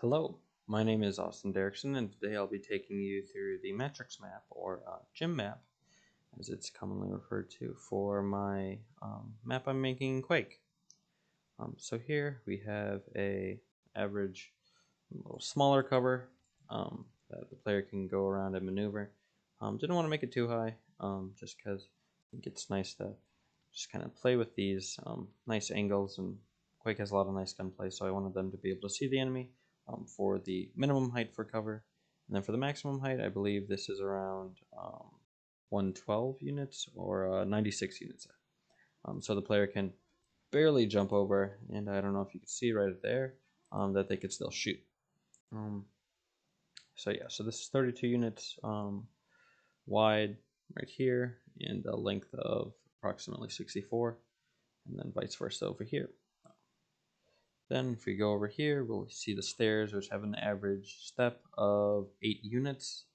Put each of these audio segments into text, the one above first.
Hello, my name is Austin Derrickson, and today I'll be taking you through the Matrix map, or gym map, as it's commonly referred to, for my map I'm making in Quake. So here we have a average, little smaller cover that the player can go around and maneuver. Didn't want to make it too high, just because I think it's nice to just kind of play with these nice angles, and Quake has a lot of nice gunplay, so I wanted them to be able to see the enemy. For the minimum height for cover, and then for the maximum height, I believe this is around 112 units or 96 units. So the player can barely jump over, and I don't know if you can see right there that they could still shoot. So this is 32 units wide right here, and a length of approximately 64, and then vice versa over here. Then if we go over here, we'll see the stairs, which have an average step of 8 units.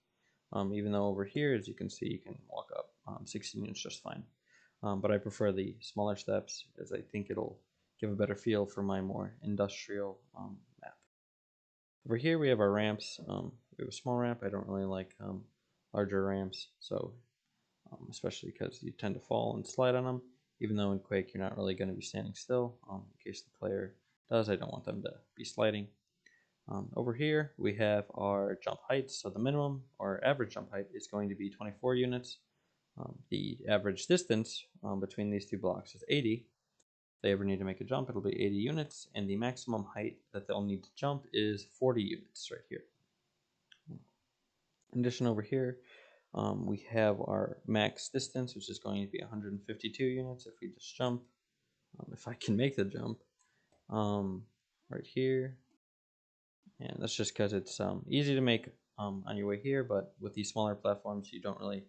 Even though over here, as you can see, you can walk up 16 units just fine. But I prefer the smaller steps, as I think it'll give a better feel for my more industrial map. Over here we have our ramps. We have a small ramp. I don't really like larger ramps, so especially because you tend to fall and slide on them. Even though in Quake you're not really going to be standing still, in case the player does. I don't want them to be sliding. Over here we have our jump heights. So the minimum or average jump height is going to be 24 units. The average distance between these two blocks is 80. If they ever need to make a jump, it'll be 80 units, and the maximum height that they'll need to jump is 40 units right here. In addition, over here we have our max distance, which is going to be 152 units if we just jump. If I can make the jump. Right here, and that's just because it's easy to make on your way here, but with these smaller platforms you don't really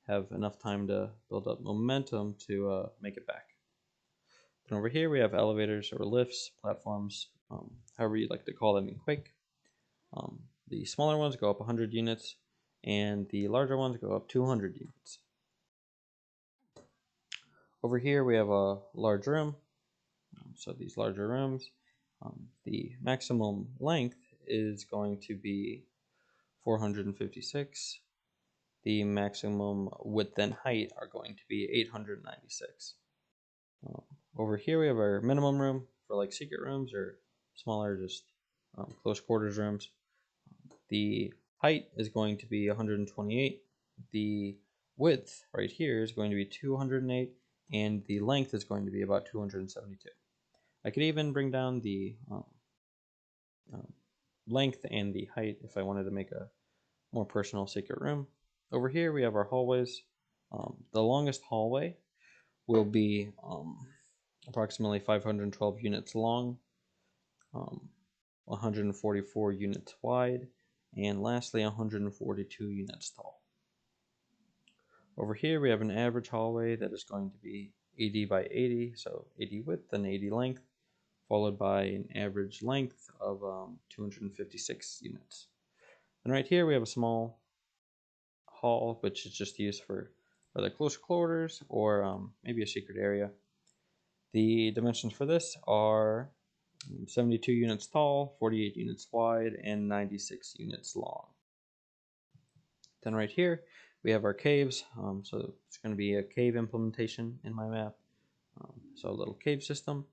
have enough time to build up momentum to make it back. And over here we have elevators or lifts, platforms, however you'd like to call them in Quake. The smaller ones go up 100 units, and the larger ones go up 200 units. Over here we have a large room. So these larger rooms, the maximum length is going to be 456. The maximum width and height are going to be 896. Over here we have our minimum room for like secret rooms or smaller, just close quarters rooms. The height is going to be 128. The width right here is going to be 208, and the length is going to be about 272. I could even bring down the length and the height if I wanted to make a more personal secret room. Over here we have our hallways. The longest hallway will be approximately 512 units long, 144 units wide, and lastly 142 units tall. Over here we have an average hallway that is going to be 80 by 80, so 80 width and 80 length, followed by an average length of 256 units. And right here we have a small hall, which is just used for either close quarters or maybe a secret area. The dimensions for this are 72 units tall, 48 units wide, and 96 units long. Then right here we have our caves. So it's going to be a cave implementation in my map. So a little cave system.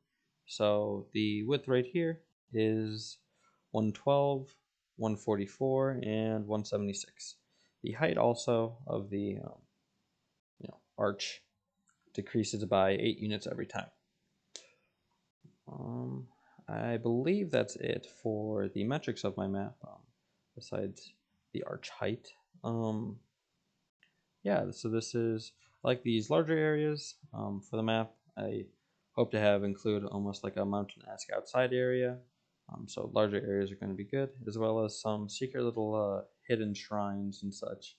So the width right here is 112, 144, and 176. The height also of the arch decreases by 8 units every time. I believe that's it for the metrics of my map, besides the arch height. Yeah, so this is like these larger areas for the map. I hope to have include almost like a mountain-esque outside area. So larger areas are going to be good, as well as some secret little hidden shrines and such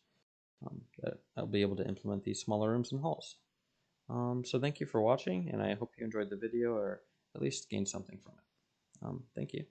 that I'll be able to implement these smaller rooms and halls. So thank you for watching, and I hope you enjoyed the video or at least gained something from it. Thank you.